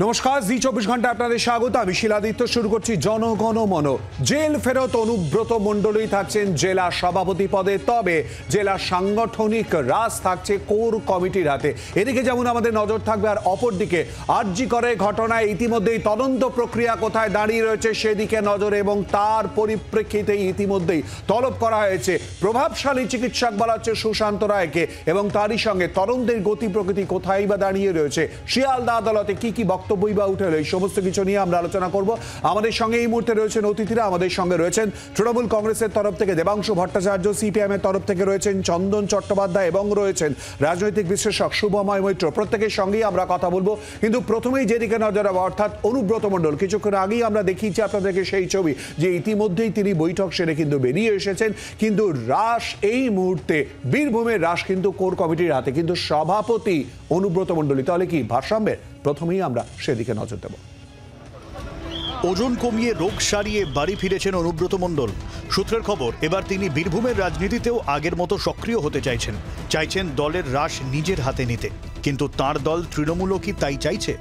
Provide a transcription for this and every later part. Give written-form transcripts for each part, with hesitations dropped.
নমস্কার, জি 24 ঘন্টা আপনাদের স্বাগত। আমি শিলাদিত্য। শুরু করছি জনগণ মন। জেল ফেরত অনুব্রত মণ্ডলই থাকছেন জেলা সভাপতি পদে, তবে জেলা সাংগঠনিক রাজ থাকছে কোর কমিটির হাতে। এদিকে যেমন আমাদের নজর থাকবে, আর অপরদিকে আরজি করে ঘটনায় ইতিমধ্যেই তদন্ত প্রক্রিয়া কোথায় দাঁড়িয়ে রয়েছে সেদিকে নজর, এবং তার পরিপ্রেক্ষিতে ইতিমধ্যেই তলব করা হয়েছে প্রভাবশালী চিকিৎসক বলা হচ্ছে সুশান্ত রায়কে, এবং তারই সঙ্গে তদন্তের গতি প্রকৃতি কোথায় বা দাঁড়িয়ে রয়েছে, শিয়ালদা আদালতে কি কি বক্তব্যই বা উঠে এলো, এই সমস্ত কিছু নিয়ে আমরা আলোচনা করব। আমাদের সঙ্গে এই মুহূর্তে রয়েছেন অতিথিরা। আমাদের সঙ্গে রয়েছেন তৃণমূল কংগ্রেসের তরফ থেকে দেবাংশু ভট্টাচার্য, সিপিএম এর তরফ থেকে রয়েছেন চন্দন চট্টোপাধ্যায়, এবং রয়েছেন রাজনৈতিক বিশ্লেষক শুভময় মৈত্র। প্রত্যেকের সঙ্গেই আমরা কথা বলবো, কিন্তু প্রথমেই যেদিকে নজর হবে, অর্থাৎ অনুব্রত মণ্ডল। কিছুক্ষণ আগেই আমরা দেখিয়েছি আপনাদেরকে সেই ছবি, যে ইতিমধ্যেই তিনি বৈঠক সেরে কিন্তু বেরিয়ে এসেছেন। কিন্তু রাশ এই মুহূর্তে বীরভূমের রাশ কিন্তু কোর কমিটির হাতে, কিন্তু সভাপতি অনুব্রত মণ্ডলী। তাহলে কি ভারসাম্যের? প্রথমেই আমরা সেদিকে নজর দেব। ওজন কমিয়ে রোগ সারিয়ে বাড়ি ফিরেছেন অনুব্রত মণ্ডল। সূত্রের খবর, এবার তিনি বীরভূমের রাজনীতিতেও আগের মতো সক্রিয় হতে চাইছেন দলের রাশ নিজের হাতে নিতে। কিন্তু তার দল তৃণমূলও কি তাই চাইছে?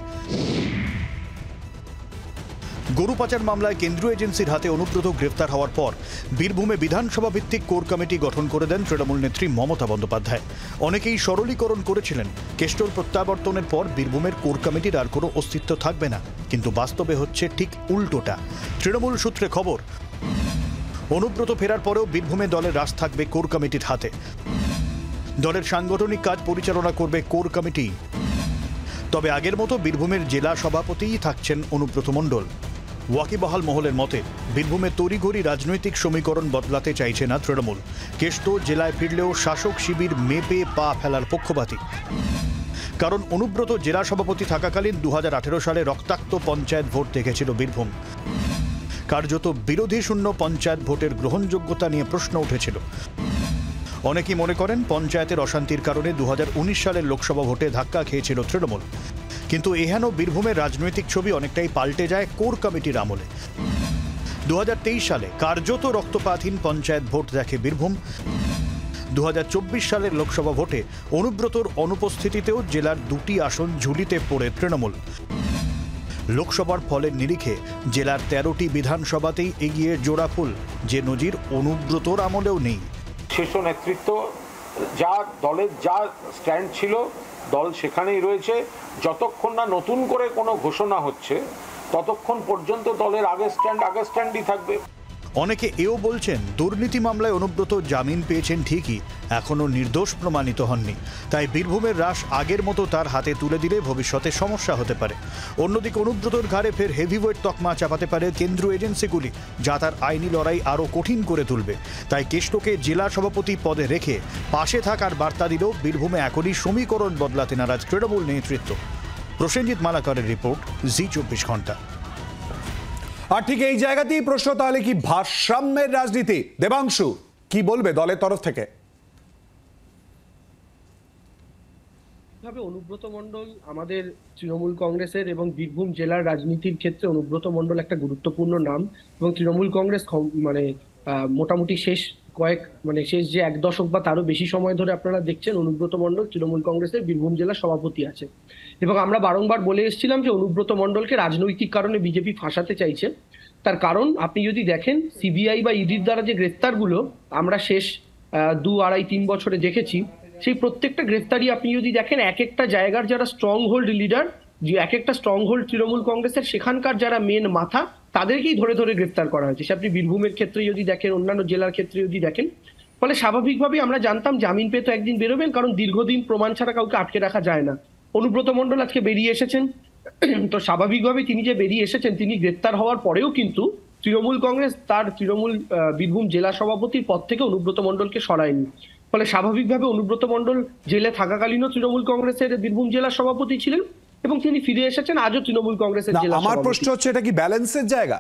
গরু পাচার মামলায় কেন্দ্রীয় এজেন্সির হাতে অনুব্রত গ্রেফতার হওয়ার পর বীরভূমে বিধানসভা ভিত্তিক কোর কমিটি গঠন করে দেন তৃণমূল নেত্রী মমতা বন্দ্যোপাধ্যায়। অনেকেই সরলীকরণ করেছিলেন, কেষ্টর প্রত্যাবর্তনের পর বীরভূমের কোর কমিটির আর কোনো অস্তিত্ব থাকবে না। কিন্তু বাস্তবে হচ্ছে ঠিক উল্টোটা। তৃণমূল সূত্রে খবর, অনুব্রত ফেরার পরেও বীরভূমে দলের রাশ থাকবে কোর কমিটির হাতে। দলের সাংগঠনিক কাজ পরিচালনা করবে কোর কমিটি। তবে আগের মতো বীরভূমের জেলা সভাপতিই থাকছেন অনুব্রত মণ্ডল। ওয়াকিবহাল মহলের মতে, বীরভূমে তড়িঘড়ি রাজনৈতিক সমীকরণ বদলাতে চাইছে না তৃণমূল। কেষ্ট জেলায় ফিরলেও শাসক শিবির মেপে পা ফেলার পক্ষপাতী। কারণ অনুব্রত জেলা সভাপতি থাকাকালীন 2018 সালে রক্তাক্ত পঞ্চায়েত ভোট দেখেছিল বীরভূম। কার্যত বিরোধী শূন্য পঞ্চায়েত ভোটের গ্রহণযোগ্যতা নিয়ে প্রশ্ন উঠেছিল। অনেকেই মনে করেন পঞ্চায়েতের অশান্তির কারণে 2019 সালের লোকসভা ভোটে ধাক্কা খেয়েছিল তৃণমূল। কিন্তু এহেন বীরভূমের রাজনৈতিক ছবি অনেকটাই পাল্টে যায় কোর কমিটির আমলে। 2023 সালে কার্যত রক্তপাতহীন পঞ্চায়েত ভোট দেখে বীরভূম। 2024 সালের লোকসভা ভোটে অনুব্রতর অনুপস্থিতিতেও জেলার 2টি আসন ঝুলিতে পড়ে তৃণমূল। লোকসভার ফলের নিরিখে জেলার 13টি বিধানসভাতেই এগিয়ে জোড়াফুল, যে নজির অনুব্রতর আমলেও নেই। শীর্ষ নেতৃত্ব যা দলের যা স্ট্যান্ড ছিল, দল সেখানেই রয়েছে। যতক্ষণ না নতুন করে কোনো ঘোষণা হচ্ছে, ততক্ষণ পর্যন্ত দলের আগের স্ট্যান্ডই থাকবে। অনেকে এও বলছেন, দুর্নীতি মামলায় অনুব্রত জামিন পেয়েছেন ঠিকই, এখনও নির্দোষ প্রমাণিত হননি। তাই বীরভূমের রাশ আগের মতো তার হাতে তুলে দিলে ভবিষ্যতে সমস্যা হতে পারে। অন্যদিকে অনুব্রতর ঘাড়ে ফের হেভিওয়েট তকমা চাপাতে পারে কেন্দ্রীয় এজেন্সিগুলি, যা তার আইনি লড়াই আরও কঠিন করে তুলবে। তাই কেষ্টকে জেলা সভাপতি পদে রেখে পাশে থাকার বার্তা দিলেও বীরভূমে এখনই সমীকরণ বদলাতে নারাজ তৃণমূল নেতৃত্ব। প্রসেনজিৎ মালাকারের রিপোর্ট, জি 24 ঘন্টা। আর ঠিক এই জায়গাতেই প্রশ্ন, তাহলে কি ভারসাম্যের রাজনীতি? দেবাংশু, কি বলবে দলের তরফ থেকে? অনুব্রত মণ্ডল আমাদের তৃণমূল কংগ্রেসের এবং বীরভূম জেলার রাজনীতির ক্ষেত্রে অনুব্রত মণ্ডল একটা গুরুত্বপূর্ণ নাম, এবং তৃণমূল কংগ্রেস মোটামুটি শেষ যে 1 দশক বা তারও বেশি সময় ধরে আপনারা দেখছেন অনুব্রত মণ্ডল তৃণমূল কংগ্রেসের বীরভূম জেলার সভাপতি আছে। এবং আমরা বারংবার বলে এসেছিলাম যে অনুব্রত মণ্ডলকে রাজনৈতিক কারণে বিজেপি ফাঁসাতে চাইছে। তার কারণ আপনি যদি দেখেন, সিবিআই বা ইডির দ্বারা যে গ্রেফতারগুলো আমরা শেষ 2, 2.5, 3 বছরে দেখেছি, সেই প্রত্যেকটা গ্রেফতারি আপনি যদি দেখেন, এক একটা জায়গার যারা স্ট্রং হোল্ড লিডার, যে এক একটা স্ট্রং হোল্ড তৃণমূল কংগ্রেসের, সেখানকার যারা মেন মাথা, তাদেরকেই ধরে ধরে গ্রেফতার করা হয়েছে। সে আপনি বীরভূমের ক্ষেত্রে যদি দেখেন, অন্যান্য জেলার ক্ষেত্রে যদি দেখেন। ফলে স্বাভাবিকভাবেই আমরা জানতাম জামিন পেয়ে তো একদিন বেরোবেন, কারণ দীর্ঘদিন প্রমাণ ছাড়া কাউকে আটকে রাখা যায় না। অনুব্রত মণ্ডল আজকে বেরিয়ে এসেছেন, তো স্বাভাবিকভাবেই তিনি যে বেরিয়ে এসেছেন, তিনি গ্রেফতার হওয়ার পরেও কিন্তু তৃণমূল কংগ্রেস তার বীরভূম জেলা সভাপতির পদ থেকে অনুব্রত মণ্ডলকে সরায়নি। ফলে স্বাভাবিকভাবে অনুব্রত মণ্ডল জেলে থাকাকালীনও তৃণমূল কংগ্রেসের বীরভূম জেলা সভাপতি ছিলেন, এবং তিনি ফিরে এসেছেন আজও তৃণমূল কংগ্রেসের জেলা সভাপতি। আমার প্রশ্ন হচ্ছে, এটা কি ব্যালেন্সের জায়গা?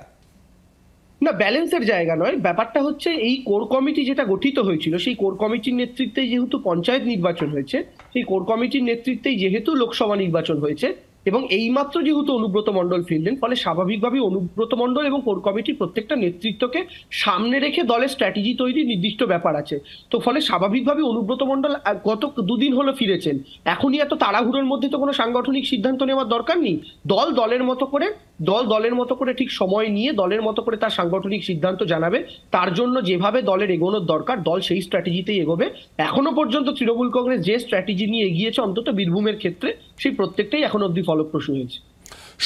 না, ব্যালেন্সের জায়গা নয়। ব্যাপারটা হচ্ছে, এই কোর কমিটি যেটা গঠিত হয়েছিল, সেই কোর কমিটির নেতৃত্বেই যেহেতু পঞ্চায়েত নির্বাচন হয়েছে, সেই কোর কমিটির নেতৃত্বেই যেহেতু লোকসভা নির্বাচন হয়েছে, এবং এইমাত্র যেহেতু অনুব্রত মণ্ডল ফিরলেন, ফলে স্বাভাবিকভাবেই অনুব্রত মণ্ডল এবং কোর কমিটির প্রত্যেকটা নেতৃত্বকে সামনে রেখে দলের স্ট্র্যাটেজি তৈরির নির্দিষ্ট ব্যাপার আছে। তো ফলে স্বাভাবিকভাবেই অনুব্রত মণ্ডল গত দুদিন হলো ফিরেছেন, এখনই এত তাড়াহুড়োর মধ্যে তো কোনো সাংগঠনিক সিদ্ধান্ত নেওয়ার দরকার নেই। দল দলের মতো করে ঠিক সময় নিয়ে দলের মতো করে তার সাংগঠনিক সিদ্ধান্ত জানাবে। তার জন্য যেভাবে দলের এগোনোর দরকার, দল সেই স্ট্র্যাটেজিতেই এগোবে। এখনো পর্যন্ত তৃণমূল কংগ্রেস যে স্ট্র্যাটেজি নিয়ে এগিয়েছে, অন্তত বীরভূমের ক্ষেত্রে, সেই প্রত্যেকটাই এখন অব্দি ফলপ্রসূ হয়েছে।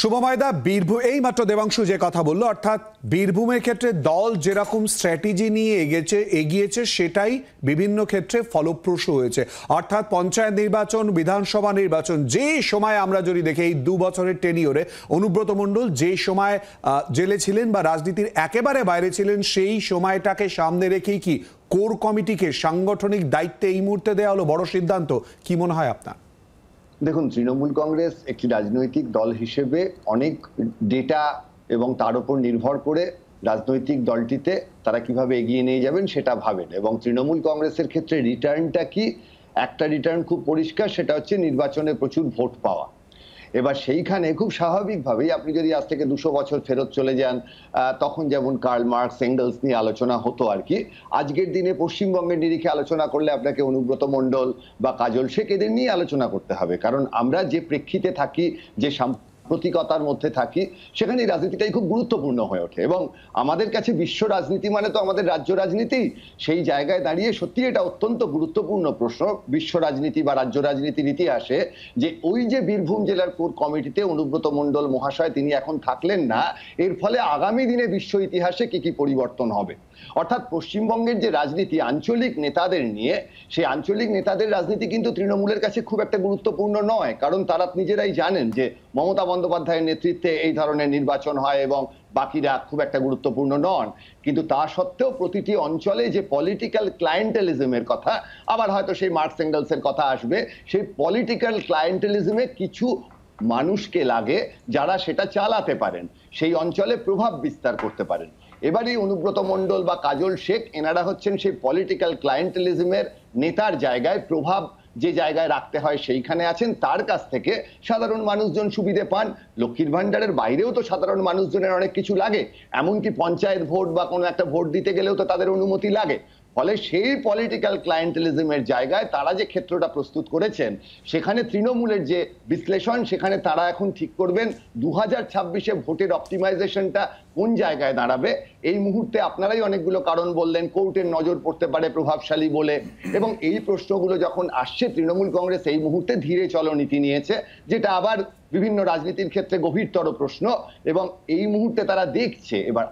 শুভময়দা, বীরভূম এই মাত্র দেবাংশু যে কথা বললো, অর্থাৎ বীরভূমের ক্ষেত্রে দল যেরকম স্ট্র্যাটেজি নিয়ে এগিয়েছে সেটাই বিভিন্ন ক্ষেত্রে ফলপ্রসূ হয়েছে। অর্থাৎ পঞ্চায়েত নির্বাচন, বিধানসভা নির্বাচন, যে সময় আমরা যদি দেখি এই 2 বছরের টেনিওরে অনুব্রত মণ্ডল যে সময় জেলে ছিলেন বা রাজনীতির একেবারে বাইরে ছিলেন, সেই সময়টাকে সামনে রেখেই কি কোর কমিটিকে সাংগঠনিক দায়িত্বে এই মুহূর্তে দেওয়া হলো বড় সিদ্ধান্ত? কি মনে হয় আপনার? দেখুন, তৃণমূল কংগ্রেস একটি রাজনৈতিক দল হিসেবে অনেক ডেটা এবং তার উপর নির্ভর করে রাজনৈতিক দলটিতে তারা কিভাবে এগিয়ে নিয়ে যাবেন সেটা ভাবেন। এবং তৃণমূল কংগ্রেসের ক্ষেত্রে রিটার্নটা কি, একটা রিটার্ন খুব পরিষ্কার, সেটা হচ্ছে নির্বাচনে প্রচুর ভোট পাওয়া। এবার সেইখানে খুব স্বাভাবিকভাবেই আপনি যদি আজ থেকে 200 বছর ফেরত চলে যান, তখন যেমন কার্ল মার্কস, এঙ্গেলস নিয়ে আলোচনা হতো আর কি, আজকের দিনে পশ্চিমবঙ্গের নিরিখে আলোচনা করলে আপনাকে অনুব্রত মণ্ডল বা কাজল শেখ এদের নিয়ে আলোচনা করতে হবে। কারণ আমরা যে প্রেক্ষিতে থাকি, যে সাম্প্রতিকতার মধ্যে থাকি, সেখানে এই রাজনীতিটাই খুব গুরুত্বপূর্ণ হয়ে ওঠে। এবং আমাদের কাছে বিশ্ব রাজনীতি মানে তো আমাদের রাজ্য রাজনীতি। সেই জায়গায় দাঁড়িয়ে সত্যি এটা অত্যন্ত গুরুত্বপূর্ণ প্রশ্ন বিশ্ব রাজনীতি বা রাজ্য রাজনীতির ইতিহাসে, যে ওই যে বীরভূম জেলার কোর কমিটিতে অনুব্রত মণ্ডল মহাশয় তিনি এখন থাকলেন না, এর ফলে আগামী দিনে বিশ্ব ইতিহাসে কি কি পরিবর্তন হবে। অর্থাৎ পশ্চিমবঙ্গের যে রাজনীতি আঞ্চলিক নেতাদের নিয়ে, সেই আঞ্চলিক নেতাদের রাজনীতি কিন্তু তৃণমূলের কাছে খুব একটা গুরুত্বপূর্ণ নয়। কারণ তারা নিজেরাই জানেন যে মমতা বন্দ্যোপাধ্যায়ের নেতৃত্বে এই ধরনের নির্বাচন হয় এবং বাকিরা খুব একটা গুরুত্বপূর্ণ নন। কিন্তু তা সত্ত্বেও প্রতিটি অঞ্চলে যে পলিটিক্যাল ক্লায়েন্টেলিজমের কথা, আবার হয়তো সেই মার্কস এঙ্গেলসের কথা আসবে, সেই পলিটিক্যাল ক্লায়েন্টেলিজমে কিছু মানুষকে লাগে যারা সেটা চালাতে পারেন, সেই অঞ্চলে প্রভাব বিস্তার করতে পারেন। এবারই অনুব্রত মণ্ডল বা কাজল শেখ এনারা হচ্ছেন সেই পলিটিক্যাল ক্লায়েন্টেলিজমের নেতার জায়গায়, প্রভাব যে জায়গায় রাখতে হয় সেইখানে আছেন। তার কাছ থেকে সাধারণ মানুষজন সুবিধে পান। লক্ষ্মীর ভাণ্ডারের বাইরেও তো সাধারণ মানুষজনের অনেক কিছু লাগে, এমনকি পঞ্চায়েত ভোট বা কোনো একটা ভোট দিতে গেলেও তো তাদের অনুমতি লাগে। ফলে সেই পলিটিক্যাল ক্লায়েন্টেলিজমের জায়গায় তারা যে ক্ষেত্রটা প্রস্তুত করেছেন, সেখানে তৃণমূলের যে বিশ্লেষণ, সেখানে তারা এখন ঠিক করবেন 2026-এ ভোটের অপটিমাইজেশনটা কোন জায়গায় দাঁড়াবে। এই মুহূর্তে আপনারাই অনেকগুলো কারণ বললেন, কোর্টের নজর পড়তে পারে প্রভাবশালী বলে, এবং এই প্রশ্নগুলো যখন আসছে, তৃণমূল কংগ্রেস এই মুহূর্তে ধীরে চলো নীতি নিয়েছে, যেটা আবার বিভিন্ন রাজনীতির ক্ষেত্রে গভীরতর প্রশ্ন। এবং এই মুহূর্তে তারা দেখছে এবার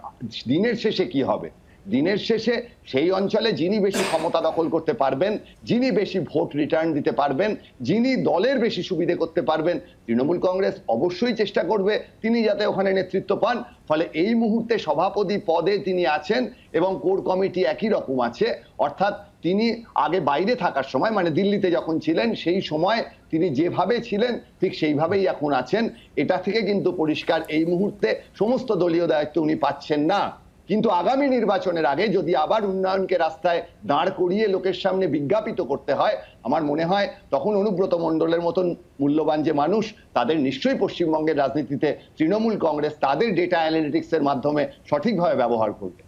দিনের শেষে কি হবে। দিনের শেষে সেই অঞ্চলে যিনি বেশি ক্ষমতা দখল করতে পারবেন, যিনি বেশি ভোট রিটার্ন দিতে পারবেন, যিনি দলের বেশি সুবিধে করতে পারবেন, তৃণমূল কংগ্রেস অবশ্যই চেষ্টা করবে তিনি যাতে ওখানে নেতৃত্ব পান। ফলে এই মুহূর্তে সভাপতি পদে তিনি আছেন এবং কোর কমিটি একই রকম আছে। অর্থাৎ তিনি আগে বাইরে থাকার সময়, মানে দিল্লিতে যখন ছিলেন, সেই সময় তিনি যেভাবে ছিলেন ঠিক সেইভাবেই এখন আছেন। এটা থেকে কিন্তু পরিষ্কার এই মুহূর্তে সমস্ত দলীয় দায়িত্ব উনি পাচ্ছেন না। কিন্তু আগামী নির্বাচনের আগে যদি আবার উন্নয়নকে রাস্তায় দাঁড় করিয়ে লোকের সামনে বিজ্ঞাপিত করতে হয়, আমার মনে হয় তখন অনুব্রত মণ্ডলের মতন মূল্যবান যে মানুষ, তাদের নিশ্চয়ই পশ্চিমবঙ্গের রাজনীতিতে তৃণমূল কংগ্রেস তাদের ডেটা অ্যানালিটিক্সের মাধ্যমে সঠিকভাবে ব্যবহার করবে।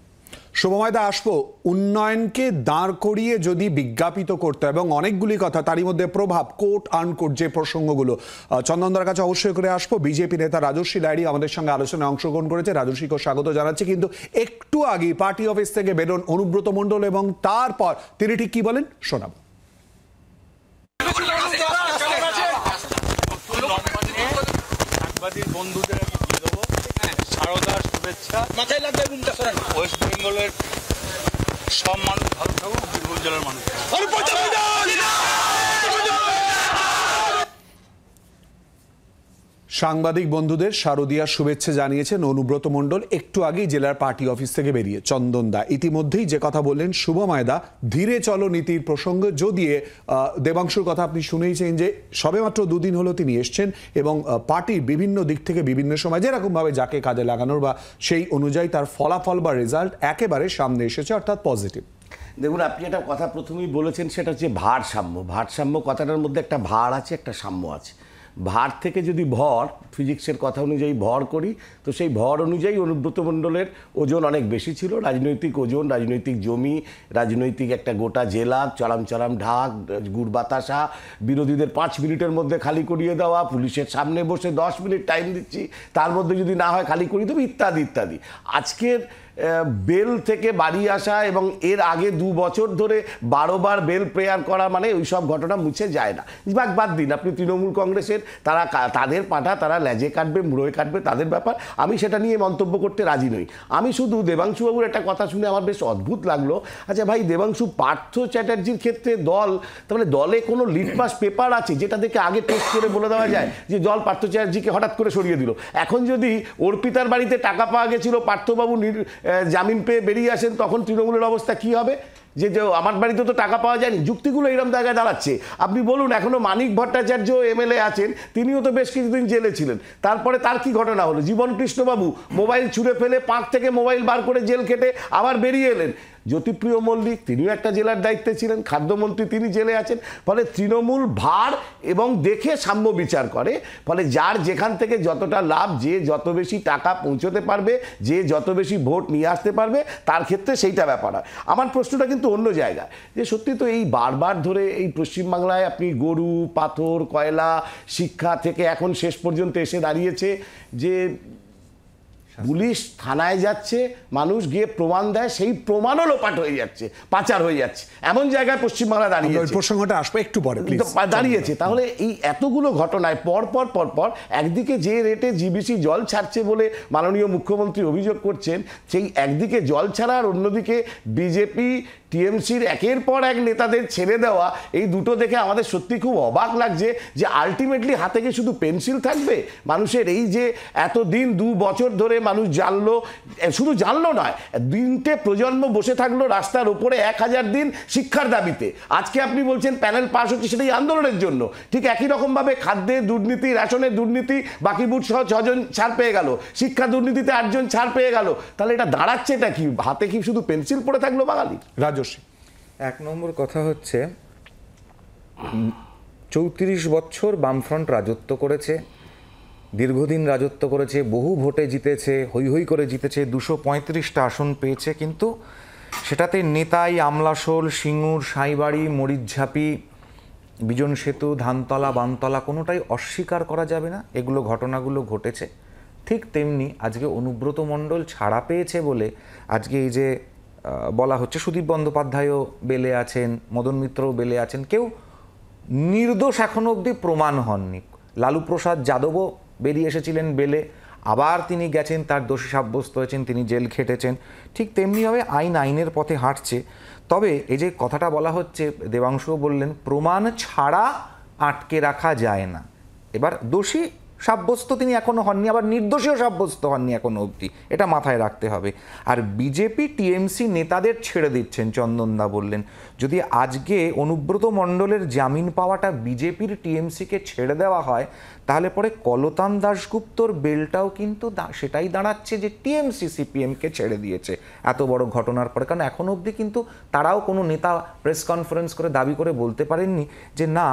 শুভময়দা, আসবো উন্নয়নকে দাঁড় করিয়ে যদি বিজ্ঞাপিত করতে, এবং অনেকগুলি কথা, তারই মধ্যে প্রভাব, কোট আনকোট যে প্রসঙ্গগুলো, চন্দনদার কাছে অবশ্যই করে আসবো। বিজেপি নেতা রাজস্বী লাহিড়ী আমাদের সঙ্গে আলোচনায় অংশগ্রহণ করেছে, রাজস্বীকে স্বাগত জানাচ্ছি। কিন্তু একটু আগে পার্টি অফিস থেকে বেরোন অনুব্রত মণ্ডল, এবং তারপর তিনি ঠিক কি বলেন শোনাবো। বন্ধুদের সারদার শুভেচ্ছা। ওয়েস্ট বেঙ্গলের সব মানুষ ভালো থাকুক, বীরভূম জেলার মানুষ। সাংবাদিক বন্ধুদের শারদীয়ার শুভেচ্ছা জানিয়েছেন অনুব্রত মণ্ডল একটু আগেই জেলার পার্টি অফিস থেকে বেরিয়ে। চন্দনদা ইতিমধ্যেই যে কথা বললেন, শুভময়দা ধীরে চলো নীতির প্রসঙ্গ যদিয়ে দেবাংশুর কথা আপনি শুনেইছেন যে সবেমাত্র 2 দিন হলো তিনি এসছেন, এবং পার্টির বিভিন্ন দিক থেকে বিভিন্ন সময় যেরকমভাবে যাকে কাজে লাগানোর বা সেই অনুযায়ী তার ফলাফল বা রেজাল্ট একেবারে সামনে এসেছে, অর্থাৎ পজিটিভ। দেখুন, আপনি একটা কথা প্রথমেই বলেছেন, সেটা হচ্ছে ভারসাম্য। ভারসাম্য কথাটার মধ্যে একটা ভার আছে, একটা সাম্য আছে। ভার থেকে যদি ভর, ফিজিক্সের কথা অনুযায়ী ভর করি, তো সেই ভর অনুযায়ী অনুব্রত মণ্ডলের ওজন অনেক বেশি ছিল। রাজনৈতিক ওজন, রাজনৈতিক জমি, রাজনৈতিক একটা গোটা জেলা, চড়াম চড়াম ঢাক, গুড় বাতাসা, বিরোধীদের 5 মিনিটের মধ্যে খালি করিয়ে দেওয়া, পুলিশের সামনে বসে 10 মিনিট টাইম দিচ্ছি, তার মধ্যে যদি না হয় খালি করিয়ে দেবো, ইত্যাদি ইত্যাদি। আজকের বেল থেকে বাড়ি আসা এবং এর আগে 2 বছর ধরে 12 বার বেল প্রেয়ার করা, মানে ওই সব ঘটনা মুছে যায় না। বাদ দিন, আপনি তৃণমূল কংগ্রেসের, তাদের পাঠা, তারা লেজে কাটবে, মুড়োয় কাটবে, তাদের ব্যাপার, আমি সেটা নিয়ে মন্তব্য করতে রাজি নই। আমি শুধু দেবাংশুবাবুর একটা কথা শুনে আমার বেশ অদ্ভুত লাগলো। আচ্ছা ভাই দেবাংশু, পার্থ চ্যাটার্জির ক্ষেত্রে দল, তার মানে দলে কোনো লিটমাস পেপার আছে যেটা দেখে আগে টেস্ট করে বলে দেওয়া যায় যে দল পার্থ চ্যাটার্জিকে হঠাৎ করে সরিয়ে দিল? এখন যদি অর্পিতার বাড়িতে টাকা পাওয়া গেছিল, পার্থবাবু জামিন পেয়ে বেরিয়ে আসেন, তখন তৃণমূলের অবস্থা কি হবে? যে আমার বাড়িতে তো টাকা পাওয়া যায়নি, যুক্তিগুলো এরকম জায়গায় দাঁড়াচ্ছে। আপনি বলুন, এখনো মানিক ভট্টাচার্য এমএলএ আছেন, তিনিও তো বেশ কিছুদিন জেলে ছিলেন, তারপরে তার কি ঘটনা হলো? জীবন কৃষ্ণবাবু মোবাইল ছুঁড়ে ফেলে পাঁক থেকে মোবাইল বার করে জেল খেটে আবার বেরিয়ে এলেন। জ্যোতিপ্রিয় মল্লিক, তিনিও একটা জেলার দায়িত্বে ছিলেন, খাদ্যমন্ত্রী, তিনি জেলে আছেন। ফলে তৃণমূল ভার এবং দেখে সাম্য বিচার করে। ফলে যার যেখান থেকে যতটা লাভ, যে যত বেশি টাকা পৌঁছতে পারবে, যে যত বেশি ভোট নিয়ে আসতে পারবে, তার ক্ষেত্রে সেইটা ব্যাপার হয়। আমার প্রশ্নটা কিন্তু অন্য জায়গায়, যে সত্যি তো এই বারবার ধরে এই পশ্চিমবাংলায় আপনি গরু, পাথর, কয়লা, শিক্ষা থেকে এখন শেষ পর্যন্ত এসে দাঁড়িয়েছে যে পুলিশ থানায় যাচ্ছে, মানুষ গিয়ে প্রমাণ দেয়, সেই প্রমাণও লোপাট হয়ে যাচ্ছে, পাচার হয়ে যাচ্ছে, এমন জায়গায় পশ্চিমবাংলা দাঁড়িয়েছে। প্রসঙ্গটা আসবে একটু পরে, দাঁড়িয়েছে। তাহলে এই এতগুলো ঘটনায় পর একদিকে যে রেটে জিবিসি জল ছাড়ছে বলে মাননীয় মুখ্যমন্ত্রী অভিযোগ করছেন, সেই একদিকে জল ছাড়া আর অন্যদিকে বিজেপি টিএমসির একের পর এক নেতাদের ছেড়ে দেওয়া, এই দুটো দেখে আমাদের সত্যি খুব অবাক লাগছে যে আলটিমেটলি হাতে কি শুধু পেন্সিল থাকবে? মানুষের এই যে এতদিন 2 বছর ধরে মানুষ জানলো, শুধু জানলো নয়, 3টে প্রজন্ম বসে থাকলো রাস্তার ওপরে 1000 দিন শিক্ষার দাবিতে। আজকে আপনি বলছেন প্যানেল পাস হচ্ছে, সেটাই আন্দোলনের জন্য। ঠিক একই রকমভাবে খাদ্যের দুর্নীতি, রেশনের দুর্নীতি, বাকি বুট সহ 6 জন ছাড় পেয়ে গেল, শিক্ষা দুর্নীতিতে 8 জন ছাড় পেয়ে গেল। তাহলে এটা দাঁড়াচ্ছে এটা কি? হাতে কি শুধু পেন্সিল পড়ে থাকলো বাঙালি? রাজস্বী, 1 নম্বর কথা হচ্ছে 34 বছর বামফ্রন্ট রাজত্ব করেছে, দীর্ঘদিন রাজত্ব করেছে, বহু ভোটে জিতেছে, হৈ হৈ করে জিতেছে, 235টা আসন পেয়েছে, কিন্তু সেটাতে নেতাই, আমলাশোল, সিঙ্গুর, সাঁইবাড়ি, মরিচঝাপি, বিজন সেতু, ধানতলা, বানতলা কোনোটাই অস্বীকার করা যাবে না, এগুলো ঘটনাগুলো ঘটেছে। ঠিক তেমনি আজকে অনুব্রত মণ্ডল ছাড়া পেয়েছে বলে আজকে এই যে বলা হচ্ছে, সুদীপ বন্দ্যোপাধ্যায়ও বেলে আছেন, মদন মিত্রও বেলে আছেন, কেউ নির্দোষ এখনো অবধি প্রমাণ হননি। লালু প্রসাদ যাদবও বেরিয়ে এসেছিলেন বেলে, আবার তিনি গেছেন, তার দোষী সাব্যস্ত হয়েছেন, তিনি জেল খেটেছেন। ঠিক তেমনিভাবে আইনের পথে হাঁটছে। তবে এই যে কথাটা বলা হচ্ছে, দেবাংশুও বললেন, প্রমাণ ছাড়া আটকে রাখা যায় না। এবার দোষী সাব্যস্ত তিনি এখনো হননি, আবার নির্দোষীও সাব্যস্ত হননি এখনো অবধি, এটা মাথায় রাখতে হবে। আর বিজেপি টিএমসি নেতাদের ছেড়ে দিচ্ছেন, চন্দনদা বললেন। যদি আজকে অনুব্রত মণ্ডলের জামিন পাওয়াটা বিজেপির টিএমসিকে ছেড়ে দেওয়া হয়, তাহলে পরে কলতান দাশগুপ্তর বেলটাও কিন্তু সেটাই দাঁড়াচ্ছে যে টিএমসি সিপিএমকে ছেড়ে দিয়েছে এত বড় ঘটনার পরে। কারণ এখনো অবধি কিন্তু তারাও কোনো নেতা প্রেস কনফারেন্স করে দাবি করে বলতে পারেননি যে না,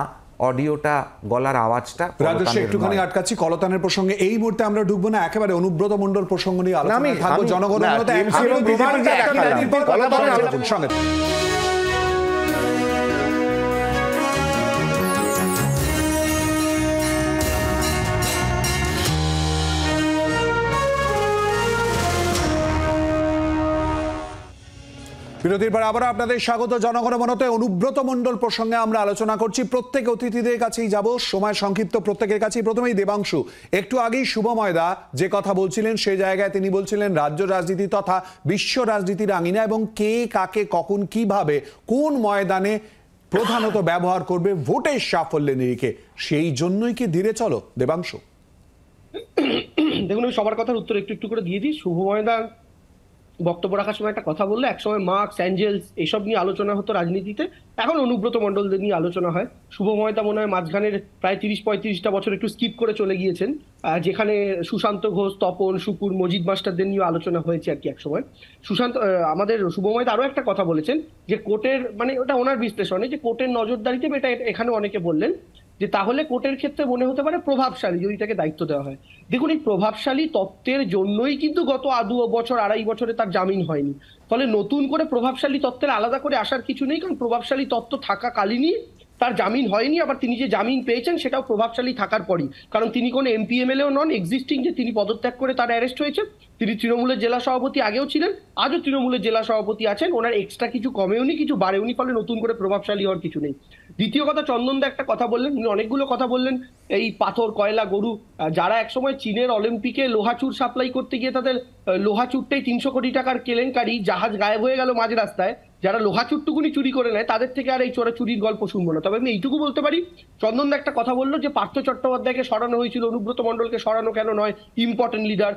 অডিওটা, গলার আওয়াজটা। রাজস্বী, একটুখানি আটকাচ্ছি কলতানের প্রসঙ্গে, এই মুহূর্তে আমরা ঢুকবো না, একেবারে অনুব্রত মণ্ডল প্রসঙ্গ নিয়ে আলোচনা থাকবো। জনগণমনতে সঙ্গে বিরতির পর আবার আপনাদের স্বাগত। জনগণমনতে অনুব্রত মণ্ডল প্রসঙ্গে আমরা আলোচনা করছি। প্রত্যেক অতিথিদের কাছেই যাব, সময় সংক্ষিপ্ত প্রত্যেকের কাছেই। প্রথমেই দেবাংশু, একটু আগেই শুভময়দা যে কথা বলছিলেন, সেই জায়গায় তিনি বলছিলেন রাজ্য রাজনীতি তথা বিশ্ব রাজনীতির আঙিনা এবং কে কাকে কখন কিভাবে কোন ময়দানে প্রধানত ব্যবহার করবে ভোটের সাফল্যের নিরিখে, সেই জন্যই কি ধীরে চলো? দেবাংশু, দেখুন, আমি সবার কথার উত্তর একটু একটু করে দিয়ে দিই। শুভময়দা বক্তব্য রাখার সময় একটা কথা বললে, একসময় মার্কস, অ্যাঞ্জেলস এইসব নিয়ে আলোচনা হতো রাজনীতিতে, এখন অনুব্রত মণ্ডলদের নিয়ে আলোচনা হয়। শুভময়দা মনে হয় মাঝখানের প্রায় 30-35টা বছর একটু স্কিপ করে চলে গিয়েছেন, যেখানে সুশান্ত ঘোষ, তপন, শুকুর, মজিদ মাস্টারদের নিয়ে আলোচনা হয়েছে আর কি একসময়। আমাদের শুভময়দা আরো একটা কথা বলেছেন যে কোর্টের, মানে ওটা ওনার বিশ্লেষণে, যে কোর্টের নজরদারিতে, এটা এখানে অনেকে বললেন যে তাহলে কোর্টের ক্ষেত্রে মনে হতে পারে প্রভাবশালী যদি তাকে দায়িত্ব দেওয়া হয়। দেখুন, এই প্রভাবশালী তত্ত্বের জন্যই কিন্তু গত 2 বছর 2.5 বছরে তার জামিন হয়নি। ফলে নতুন করে প্রভাবশালী তত্ত্বের আলাদা করে আসার কিছু নেই, কারণ প্রভাবশালী তত্ত্ব থাকাকালীনই তার জামিন হয়নি, আবার তিনি যে জামিন পেয়েছেন সেটাও প্রভাবশালী থাকার পরই, কারণ তিনি কোনো এমপি এমএলএও নন। এক্সিস্টিং যে তিনি পদত্যাগ করে তার অ্যারেস্ট হয়েছে, তিনি তৃণমূলের জেলা সভাপতি আগেও ছিলেন, আজও তৃণমূলের জেলা সভাপতি আছেন, ওনার এক্সট্রা কিছু কমেওনি কিছু বাড়েওনি, ফলে নতুন করে প্রভাবশালী হওয়ার কিছু নেই। দ্বিতীয় কথা, চন্দনদা একটা কথা বললেন, উনি অনেকগুলো কথা বললেন, এই পাথর কয়লা গরু, যারা একসময় চীনের অলিম্পিকে লোহাচুর সাপ্লাই করতে গিয়ে তাদের লোহাচুরটাই 300 কোটি টাকার কেলেঙ্কারি, জাহাজ গায়েব হয়ে গেল মাঝ রাস্তায়, যারা লোহাচুরটুকুনি চুরি করে নেয় তাদের থেকে আর এই চুরির গল্প শুনবো না। তবে আমি এইটুকু বলতে পারি, চন্দনদা একটা কথা বললো যে পার্থ চট্টোপাধ্যায়কে সরানো হয়েছিল, অনুব্রত মণ্ডলকে সরানো কেন নয়, ইম্পর্টেন্ট লিডার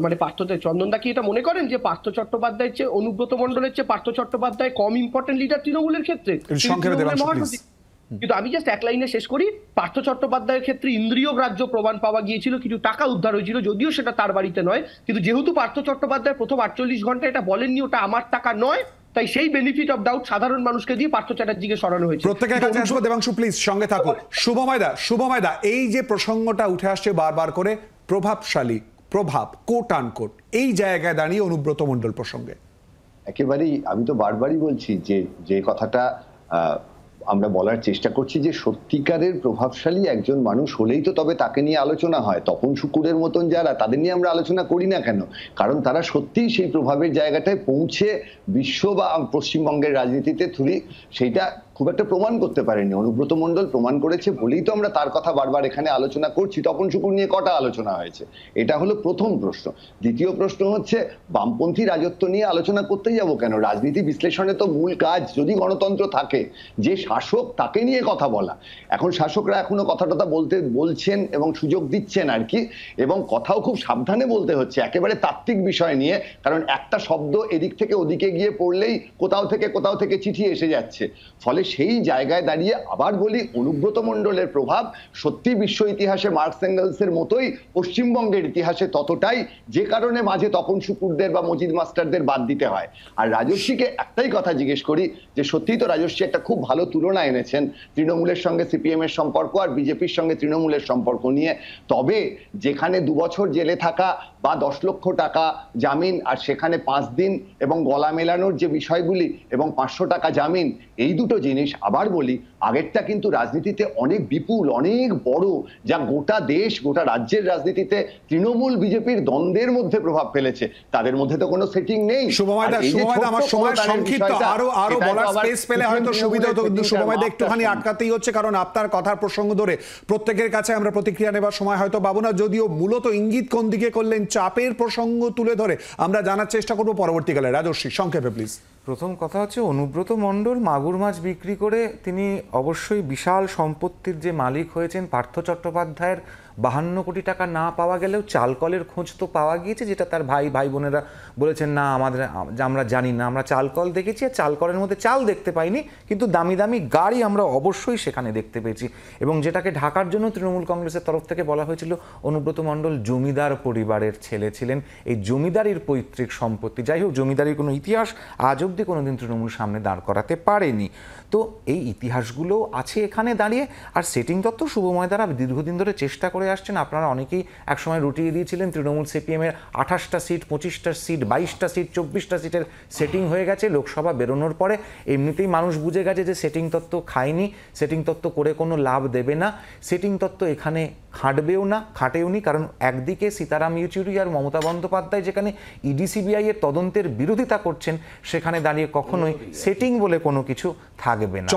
মানে চন্দনদা কি এটা মনে করেন যে পার্থ চট্টোপাধ্যায়ের চেয়ে অনুব্রত মণ্ডলের চেয়ে পার্থ চট্টোপাধ্যায় কম ইম্পর্টেন্ট লিডার তৃণমূলের ক্ষেত্রে? কিন্তু আমি জাস্ট এক লাইনে শেষ করি, পার্থ চট্টোপাধ্যায়ের ক্ষেত্রে ইন্দ্রিয় গ্রাহ্য প্রমাণ পাওয়া গিয়েছিল, কিছু টাকা উদ্ধার হয়েছিল, যদিও সেটা তার বাড়িতে নয়, কিন্তু যেহেতু পার্থ চট্টোপাধ্যায় প্রথম 48 ঘন্টা এটা বলেননি ওটা আমার টাকা নয়, তাই সেই বেনিফিট অফ ডাউট সাধারণ মানুষকে দিয়ে পার্থ চ্যাটার্জিকে সরানো হয়েছে। প্রত্যেকের কাছে আসবো, দেবাংশু প্লিজ সঙ্গে থাকো। শুভময়দা, এই যে প্রসঙ্গটা উঠে আসছে বারবার করে, প্রভাবশালী, প্রভাব, কোট আনকোট, এই জায়গায় দাঁড়িয়ে অনুব্রত মণ্ডল প্রসঙ্গে একেবারেই আমি তো বারবারই বলছি যে কথাটা আমরা বলার চেষ্টা করছি যে সত্যিকারের প্রভাবশালী একজন মানুষ হলেই তো তবে তাকে নিয়ে আলোচনা হয়। তপন শুকুরের মতন যারা, তাদের নিয়ে আমরা আলোচনা করি না কেন? কারণ তারা সত্যিই সেই প্রভাবের জায়গাটায় পৌঁছে বিশ্ব বা পশ্চিমবঙ্গের রাজনীতিতে সেইটা খুব একটা প্রমাণ করতে পারেনি। অনুব্রত মণ্ডল প্রমাণ করেছে বলেই তো আমরা তার কথা বারবার এখানে আলোচনা করছি। তপন শুকুর নিয়ে কটা আলোচনা হয়েছে? এটা হলো প্রথম প্রশ্ন। দ্বিতীয় প্রশ্ন হচ্ছে, বামপন্থী রাজত্ব নিয়ে আলোচনা করতে যাব কেন? রাজনীতি বিশ্লেষণে তো মূল কাজ, যদি গণতন্ত্র থাকে, যে শাসক তাকে নিয়ে কথা বলা। এখন শাসকরা এখনো কথাটা বলছেন এবং সুযোগ দিচ্ছেন আর কি, এবং কথাও খুব সাবধানে বলতে হচ্ছে, একেবারে তাত্ত্বিক বিষয় নিয়ে, কারণ একটা শব্দ এদিক থেকে ওদিকে গিয়ে পড়লেই কোথাও থেকে চিঠি এসে যাচ্ছে। ফলে সেই জায়গায় দাঁড়িয়ে আবার বলি, অনুব্রত মণ্ডলের প্রভাব সত্যি বিশ্ব ইতিহাসে মার্কস এঙ্গেলসের মতোই পশ্চিমবঙ্গের ইতিহাসে ততটাই, যে কারণে মাঝে তপন শুকুরদের বা মজিদ মাস্টারদের বাদ দিতে হয়। আর রাজস্বীকে একটাই কথা জিজ্ঞেস করি, যে সত্যিই তো রাজস্বী একটা খুব ভালো তুলনা এনেছেন তৃণমূলের সঙ্গে সিপিএম এর সম্পর্ক আর বিজেপির সঙ্গে তৃণমূলের সম্পর্ক নিয়ে। তবে যেখানে 2 বছর জেলে থাকা বা 10 লক্ষ টাকা জামিন, আর সেখানে 5 দিন এবং গলা মেলানোর যে বিষয়গুলি এবং 500 টাকা জামিন, এই দুটো জিনিস আবার বলি, আগেরটা কিন্তু রাজনীতিতে অনেক বিপুল, অনেক বড়, যা গোটা দেশ, গোটা রাজ্যের রাজনীতিতে তৃণমূল বিজেপির দ্বন্দ্বের মধ্যে প্রভাব ফেলেছে। তাদের মধ্যে তো কোনো সেটিং নেই। শুভময়দা, আমার সময় সংক্ষিপ্ত, আরো বলার স্পেস পেলে হয়তো সুবিধা হতো, কিন্তু শুভময়দা একটুখানি আটকাতেই হচ্ছে, কারণ আপনার কথার প্রসঙ্গ ধরে প্রত্যেকের কাছে আমরা প্রতিক্রিয়া নেবার সময় হয়তো পাবো না, যদিও মূলত ইঙ্গিত কোন দিকে করলেন, চাপের প্রসঙ্গ তুলে ধরে আমরা জানার চেষ্টা করবো পরবর্তীকালে। রাজস্বী, সংক্ষেপে প্লিজ। প্রথম কথা হচ্ছে, অনুব্রত মণ্ডল মাগুর মাছ বিক্রি করে তিনি অবশ্যই বিশাল সম্পত্তির যে মালিক হয়েছেন। পার্থ চট্টোপাধ্যায়ের 52 কোটি টাকা না পাওয়া গেলেও চালকলের খোঁজ তো পাওয়া গিয়েছে, যেটা তার ভাই বোনেরা বলেছেন না আমরা জানি না, আমরা চালকল দেখেছি, আর চালকলের মধ্যে চাল দেখতে পাইনি, কিন্তু দামি দামি গাড়ি আমরা অবশ্যই সেখানে দেখতে পেয়েছি। এবং যেটাকে ঢাকার জন্য তৃণমূল কংগ্রেসের তরফ থেকে বলা হয়েছিল, অনুব্রত মণ্ডল জমিদার পরিবারের ছেলে ছিলেন, এই জমিদারির পৈতৃক সম্পত্তি। যাই হোক, জমিদারির কোনো ইতিহাস আজ অব্দি কোনোদিন তৃণমূল সামনে দাঁড় করাতে পারেনি। তো এই ইতিহাসগুলো আছে এখানে দাঁড়িয়ে। আর সেটিং তত্ত্ব শুভময় দ্বারা দীর্ঘদিন ধরে চেষ্টা করে আসছেন। আপনারা অনেকেই একসময় রুটিয়ে দিয়েছিলেন তৃণমূল সিপিএমের 28টা সিট, 25টা সিট, 22টা সিট, 24টা সিটের সেটিং হয়ে গেছে। লোকসভা বেরোনোর পরে এমনিতেই মানুষ বুঝে গেছে যে সেটিং তত্ত্ব খায়নি, সেটিং তত্ত্ব করে কোনো লাভ দেবে না, সেটিং তত্ত্ব এখানে খাটবেও না, খাটেওনি। কারণ একদিকে সীতারাম ইয়েচুরি আর মমতা বন্দ্যোপাধ্যায় যেখানে ইডি সিবিআই এর তদন্তের বিরোধিতা করছেন, সেখানে দাঁড়িয়ে কখনোই সেটিং বলে কোনো কিছু থাকবে না।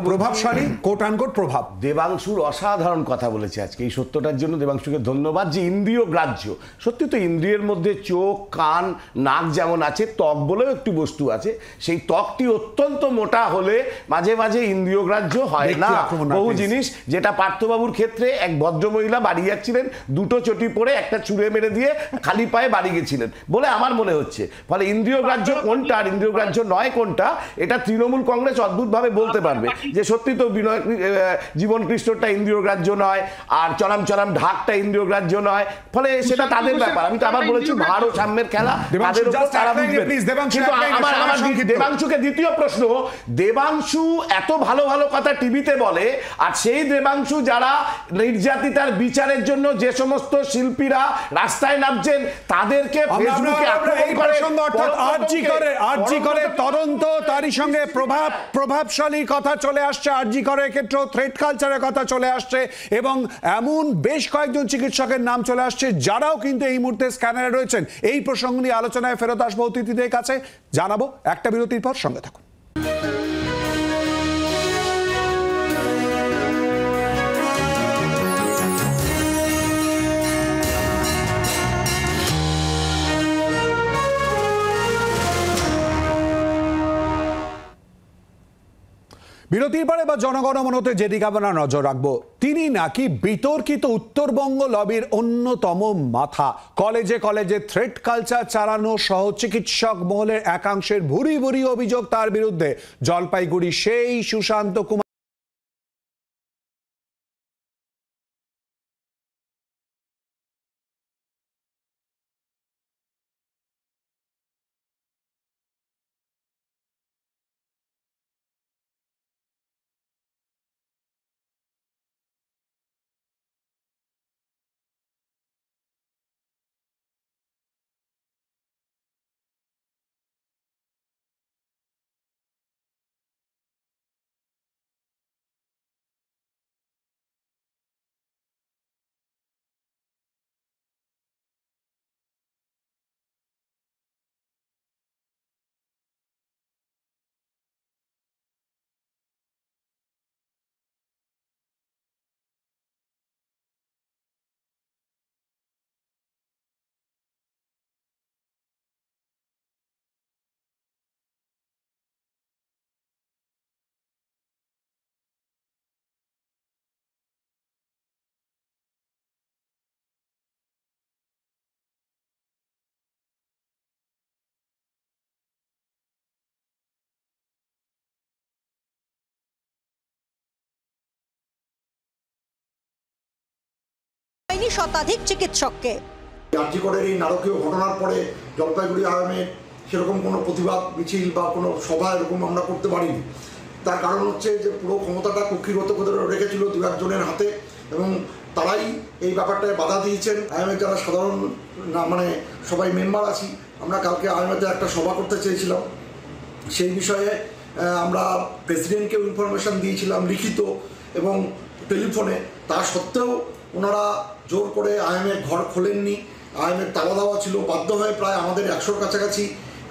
প্রভাবশালী, কোট আনকোট প্রভাব। দেবাংশুর অসাধারণ কথা বলেছে আজকে, এই সত্যটার জন্য দেবাংশুকে ধন্যবাদ। যে ইন্দ্রিয় গ্রাহ্য, সত্যি তো ইন্দ্রিয়ের মধ্যে চোখ, কান, নাক যেমন আছে, ত্বক বলেও একটি বস্তু আছে, সেই ত্বকটি অত্যন্ত মোটা হলে মাঝে মাঝে ইন্দ্রিয় গ্রাহ্য হয় না। বহু জিনিস, যেটা পার্থবাবুর ক্ষেত্রে এক ভদ্রমহিলা বাড়ি যাচ্ছিলেন, 2টো চটি পরে একটা চুড়ে মেরে দিয়ে খালি পায়ে বাড়ি গেছিলেন বলে আমার মনে হচ্ছে। ফলে ইন্দ্রিয় গ্রাহ্য কোনটা আর ইন্দ্রিয় গ্রাহ্য গ্রাহ্য নয় কোনটা, এটা তৃণমূল কংগ্রেস অদ্ভুতভাবে বলতে পারবে যে সত্যি তো জীবন কৃষ্ণটা ইন্দ্রিয় গ্রাহ্য নয়, আর চরম চরম ঢাকটা ইন্দ্রিয় গ্রাহ্য নয়, ফলে সেটা তাদের ব্যাপার। আমি তো আবার বলেছি ভার ও সাম্যের খেলা তাদের উপর, তারা বুঝবেন। কিন্তু আমার দেবাংশুকে দ্বিতীয় প্রশ্ন, দেবাংশু এত ভালো ভালো কথা টিভিতে বলে, আর সেই দেবাংশু যারা নির্যাতিতার বিচারের জন্য যে সমস্ত শিল্পীরা রাস্তায় নামছেন তাদেরকে ফেসবুকে আক্রমণ করে, আরজি করে তদন্ত, তারই সঙ্গে প্রভাবশালী কথা চলে আসছে, আরজি করের ক্ষেত্রে থ্রেড কালচারের কথা চলে আসছে, এবং এমন বেশ কয়েকজন চিকিৎসকের নাম চলে আসছে যারাও কিন্তু এই মুহূর্তে স্ক্যানারে রয়েছেন। এই প্রসঙ্গ নিয়ে আলোচনায় ফেরত আসবো অতিথিদের কাছে, জানাবো একটা বিরতির পর, সঙ্গে থাকুন। বিরতির পরে বা জনগণমনতে যেদিকে আমরা নজর রাখবো, তিনি নাকি বিতর্কিত উত্তরবঙ্গ লবির অন্যতম মাথা। কলেজে কলেজে থ্রেড কালচার চালানো সহ চিকিৎসক মহলের একাংশের ভুরি ভুরি অভিযোগ তার বিরুদ্ধে। জলপাইগুড়ি সেই সুশান্ত কুমার শতাধিক চিকিৎসককে। আরজি করের এই নারকীয় ঘটনার পরে জলপাইগুড়ি আয়ামে সেরকম কোনো প্রতিবাদ মিছিল বা কোনো সভা এরকম আমরা করতে পারিনি। তার কারণ হচ্ছে যে পুরো ক্ষমতাটা কক্ষিগত করে রেখেছিল দু একজনের হাতে, এবং তারাই এই ব্যাপারটায় বাধা দিয়েছেন। আয়ামের যারা সাধারণ মানে সবাই মেম্বার আছি, আমরা কালকে আয়ামেতে একটা সভা করতে চেয়েছিলাম, সেই বিষয়ে আমরা প্রেসিডেন্টকেও ইনফরমেশন দিয়েছিলাম লিখিত এবং টেলিফোনে। তা সত্ত্বেও ওনারা জোর করে আইএমের ঘর খোলেননি, আইএমের তালা দেওয়া ছিল। বাধ্য হয়ে প্রায় আমাদের 100-র কাছাকাছি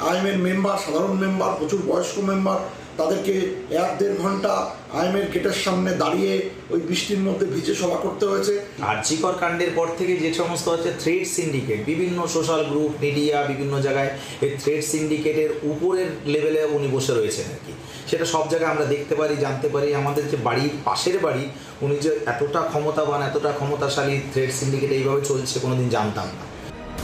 আইএমের মেম্বার, সাধারণ মেম্বার, প্রচুর বয়স্ক মেম্বার, তাদেরকে 1-1.5 ঘন্টা আইএমের গেটের সামনে দাঁড়িয়ে ওই বৃষ্টির মধ্যে ভিজে সভা করতে হয়েছে। আরজি কর কাণ্ডের পর থেকে যে সমস্ত হচ্ছে থ্রেড সিন্ডিকেট, বিভিন্ন সোশ্যাল গ্রুপ, মিডিয়া, বিভিন্ন জায়গায় এই থ্রেড সিন্ডিকেটের উপরের লেভেলে উনি বসে রয়েছেন আর কি। সেটা সব জায়গায় আমরা দেখতে পারি, জানতে পারি। আমাদের যে বাড়ির পাশের বাড়ি, উনি যে এতটা ক্ষমতাবান, এতটা ক্ষমতাশালী থ্রেড সিন্ডিকেট এইভাবে চলছে কোনোদিন জানতাম না।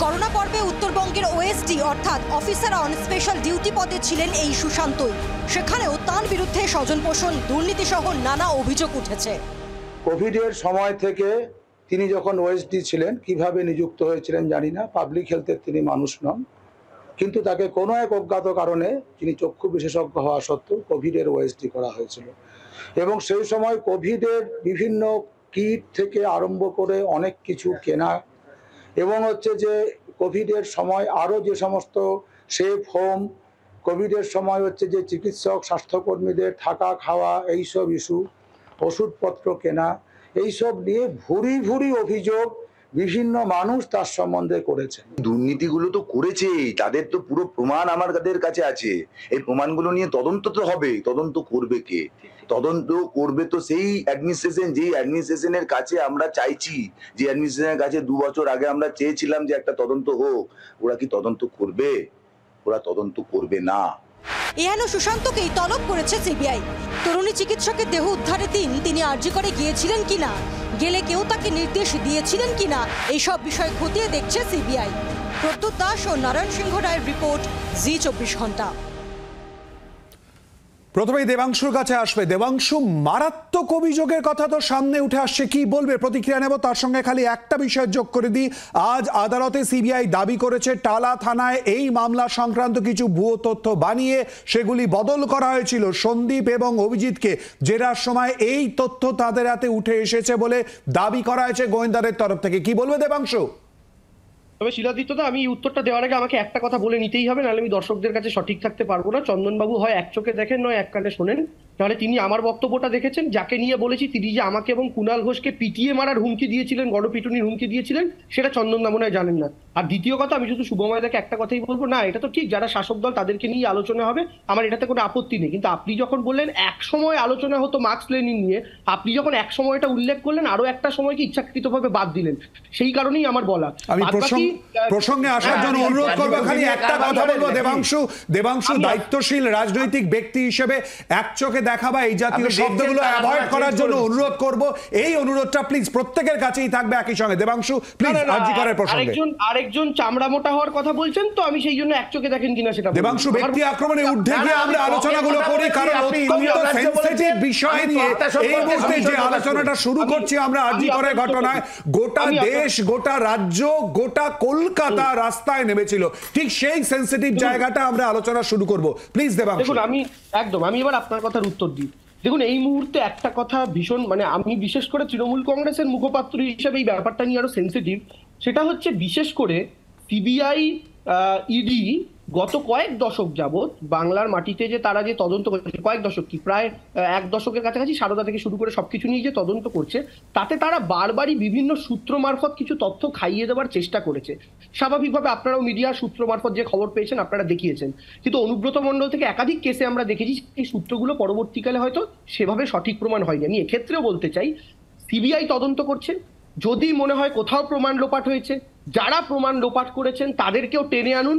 করোনা পর্বে উত্তরবঙ্গের ওএসডি অর্থাৎ অফিসার অন স্পেশাল ডিউটি পদে ছিলেন এই সুশান্তই। সেখানেও তার বিরুদ্ধে স্বজন পোষণ, দুর্নীতি সহ নানা অভিযোগ উঠেছে। কোভিডের সময় থেকে তিনি যখন ওএসডি ছিলেন, কিভাবে নিযুক্ত হয়েছিলেন জানি না, পাবলিক হেলথের তিনি মানুষ নন, কিন্তু তাকে কোনো এক অজ্ঞাত কারণে তিনি চক্ষু বিশেষজ্ঞ হওয়া সত্ত্বেও কোভিডের ওএসডি করা হয়েছিল। এবং সেই সময় কোভিডের বিভিন্ন কিট থেকে আরম্ভ করে অনেক কিছু কেনা, এবং হচ্ছে যে কোভিডের সময় আরও যে সমস্ত সেফ হোম, কোভিডের সময় হচ্ছে যে চিকিৎসক স্বাস্থ্যকর্মীদের থাকা খাওয়া, এইসব ইস্যু, ওষুধপত্র কেনা, এইসব নিয়ে ভুরি ভুরি অভিযোগ বিভিন্ন মানুষ তার সম্বন্ধে করেছেন। দুর্নীতিগুলো তো করেছে, তাদের তো পুরো প্রমাণ আমাদের কাছে আছে। এই প্রমাণগুলো নিয়ে তদন্ত তো হবে। তদন্ত করবে কে? তদন্ত করবে তো সেই অ্যাডমিনিস্ট্রেশন, যেই অ্যাডমিনিস্ট্রেশনের কাছে আমরা চাইছি, যে অ্যাডমিনিস্ট্রেশনের কাছে 2 বছর আগে আমরা চেয়েছিলাম যে একটা তদন্ত হোক। ওরা কি তদন্ত করবে? ওরা তদন্ত করবে না। এহেন সুশান্তকেই তলব করেছে সিবিআই। তরুণী চিকিৎসকের দেহ উদ্ধারের দিন তিনি আরজি করে গিয়েছিলেন কিনা, গেলে কেউ তাকে নির্দেশ দিয়েছিলেন কিনা, এইসব বিষয় খতিয়ে দেখছে সিবিআই। প্রদ্যুৎ দাস ও নারায়ণ সিংহ রায়ের রিপোর্ট, জি 24 ঘন্টা। প্রথমেই দেবাংশুর কাছে আসবে। দেবাংশু, মারাত্মক অভিযোগের কথা তো সামনে উঠে আসছে, কি বলবে? প্রতিক্রিয়া নেব। তার সঙ্গে খালি একটা বিষয় যোগ করে দিই, আজ আদালতে সিবিআই দাবি করেছে টালা থানায় এই মামলা সংক্রান্ত কিছু ভুয়ো তথ্য বানিয়ে সেগুলি বদল করা হয়েছিল। সন্দীপ এবং অভিজিৎকে জেরার সময় এই তথ্য তাদের হাতে উঠে এসেছে বলে দাবি করা হয়েছে গোয়েন্দাদের তরফ থেকে। কি বলবে দেবাংশু? তবে শিলাদিত্যদা, আমি উত্তরটা দেওয়ার আগে আমাকে একটা কথা বলে নিতেই হবে, নাহলে আমি দর্শকদের কাছে সঠিক থাকতে পারবো না। চন্দনবাবু হয় এক চোখে দেখেন, নয় এক কানে শোনেন। তাহলে তিনি আমার বক্তব্যটা দেখেছেন, যাকে নিয়ে বলেছি তিনি যে আমাকে এবং কুণাল ঘোষকে পিটিয়ে মারার হুমকি দিয়েছিলেন, গণপিটুনির হুমকি দিয়েছিলেন, সেটা চন্দনদা মনে হয় জানেন না। আর দ্বিতীয় কথা, আমি শুধু শুভময়দাকে একটা কথাই বলবো, না এটা তো ঠিক, যারা শাসক দল তাদেরকে নিয়ে আলোচনা হবে, আমার এটাতে কোনো আপত্তি নেই। কিন্তু আপনি যখন বললেন এক সময় আলোচনা হতো মার্কস লেনিন নিয়ে, আপনি যখন এক সময়টা উল্লেখ করলেন, আরো একটা সময়কে ইচ্ছাকৃতভাবে বাদ দিলেন, সেই কারণেই আমার বলা। আমি প্রসঙ্গে আসার জন্য অনুরোধ করবো, খালি একটা কথা বলবো দেবাংশু, দায়িত্বশীল রাজনৈতিক ব্যক্তি হিসেবে এক চোখে দেখা বা এই জাতীয় শব্দগুলো অ্যাভয়েড করার জন্য অনুরোধ করব। এই অনুরোধটা প্লিজ প্রত্যেকের কাছেই থাকবে একই সঙ্গে। দেবাংশু প্লিজ, আরজি করার প্রসঙ্গে আরেকজন চামড়া মোটা হওয়ার কথা বলছেন, তো আমি সেই জন্য এক চোখে দেখেন কিনা সেটা। দেবাংশু, ব্যক্তি আক্রমণে ঊর্ধ্বে গিয়ে আমরা আলোচনাগুলো করি, কারণ অত্যন্ত সেনসিটিভ বিষয় নিয়ে এই মুহূর্তে যে আলোচনাটা শুরু করছি আমরা আরজি করার ঘটনায়, গোটা দেশ, গোটা রাজ্য, গোটা কলকাতা রাস্তায় নেমেছিল। ঠিক সেই সেনসিটিভ জায়গাটা আমরা আলোচনা শুরু করব। প্লিজ দেবাংশু। দেখুন, আমি এবার আপনার কথার উত্তর দিই। দেখুন, এই মুহূর্তে একটা কথা ভীষণ, মানে আমি বিশেষ করে তৃণমূল কংগ্রেসের মুখপাত্র হিসেবে এই ব্যাপারটা নিয়ে আরো সেন্সিটিভ। সেটা হচ্ছে বিশেষ করে সিবিআই, ইডি গত কয়েক দশক যাবৎ বাংলার মাটিতে যে তারা যে তদন্ত করেছে, কয়েক দশক কি প্রায় এক দশকের কাছাকাছি, সারদা থেকে শুরু করে সবকিছু নিয়ে যে তদন্ত করছে, তাতে তারা বারবারই বিভিন্ন সূত্র মারফত কিছু তথ্য খাইয়ে দেওয়ার চেষ্টা করেছে। স্বাভাবিকভাবে আপনারাও মিডিয়ার সূত্র মারফত যে খবর পেয়েছেন আপনারা দেখিয়েছেন, কিন্তু অনুব্রত মণ্ডল থেকে একাধিক কেসে আমরা দেখেছি এই সূত্রগুলো পরবর্তীকালে হয়তো সেভাবে সঠিক প্রমাণ হয়নি। আমি এক্ষেত্রেও বলতে চাই, সিবিআই তদন্ত করছে, যদি মনে হয় কোথাও প্রমাণ লোপাট হয়েছে, যারা প্রমাণ লোপাট করেছেন তাদেরকেও টেনে আনুন।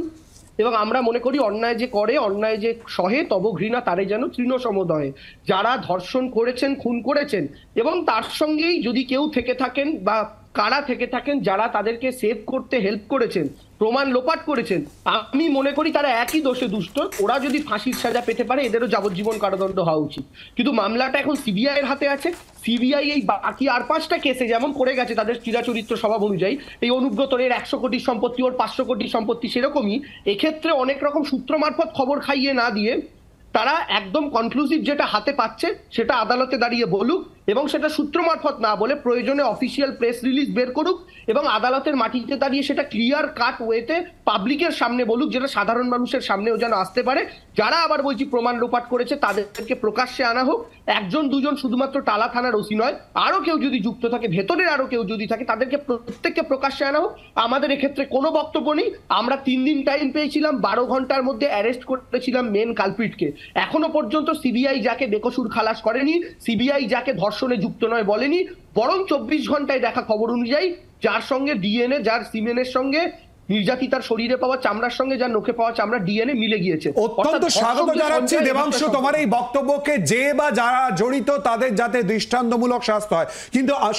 এবং আমরা মনে করি অন্যায় যে করে, অন্যায় যে সহে তব ঘৃণা তারে যেন তৃণ সমদয়ে। যারা ধর্ষণ করেছেন, খুন করেছেন, এবং তার সঙ্গেই যদি কেউ থেকে থাকেন বা কারা থেকে থাকেন যারা তাদেরকে সেভ করতে হেল্প করেছেন, প্রমাণ লোপাট করেছেন, আমি মনে করি তারা একই দোষে দুষ্ট। ওরা যদি ফাঁসির সাজা পেতে পারে, এদেরও যাবজ্জীবন কারাদণ্ড হওয়া উচিত। কিন্তু মামলাটা এখন সিবিআই এর হাতে আছে। সিবিআই এই বাকি আর 5টা কেসে যেমন করে গেছে তাদের চিরাচরিত্র স্বভাব অনুযায়ী, এই অনুব্রতর 100 কোটির সম্পত্তি, ওর 500 কোটির সম্পত্তি, সেরকমই এক্ষেত্রে অনেক রকম সূত্র মারফত খবর খাইয়ে না দিয়ে তারা একদম কনক্লুসিভ যেটা হাতে পাচ্ছে সেটা আদালতে দাঁড়িয়ে বলুক, এবং সেটা সূত্র মারফত না বলে প্রয়োজনে অফিসিয়াল প্রেস রিলিজ বের করুক, এবং আদালতের মাটিতে দাঁড়িয়ে সেটা ক্লিয়ার কাট ওয়েতে পাবলিকের সামনে বলুক, যেটা সাধারণ মানুষের সামনেও যেন আসতে পারে। যারা আবার বলছি প্রমাণ লোপাট করেছে তাদেরকে প্রকাশ্যে আনা হোক। একজন দুজন শুধুমাত্র টালা থানার ওসি নয়, আরো কেউ যদি যুক্ত থাকে, ভেতরের আরো কেউ যদি থাকে, তাদেরকে প্রত্যেককে প্রকাশ্যে আনা হোক। আমাদের এক্ষেত্রে কোনো বক্তব্য নেই। আমরা 3 দিন টাইম পেয়েছিলাম, 12 ঘন্টার মধ্যে অ্যারেস্ট করেছিলাম মেন কালপিটকে। এখনো পর্যন্ত সিবিআই যাকে বেকসুর খালাস করেনি, সিবিআই যাকে ধর্ষণে যুক্ত নয় বলেনি, বরং 24 ঘন্টায় দেখা খবর অনুযায়ী যার সঙ্গে ডিএনএ, যার সিমেনের সঙ্গে নির্যাতিতার শরীরে পাওয়া চামড়ার সঙ্গে যার নখে পাওয়া চামড়া ডিএনএ মিলে গিয়েছে। অত্যন্ত স্বাগত জানাচ্ছি দেবাংশু তোমার এই বক্তব্যকে। যে বা যারা জড়িত তাদের যাতে দৃষ্টান্তমূলক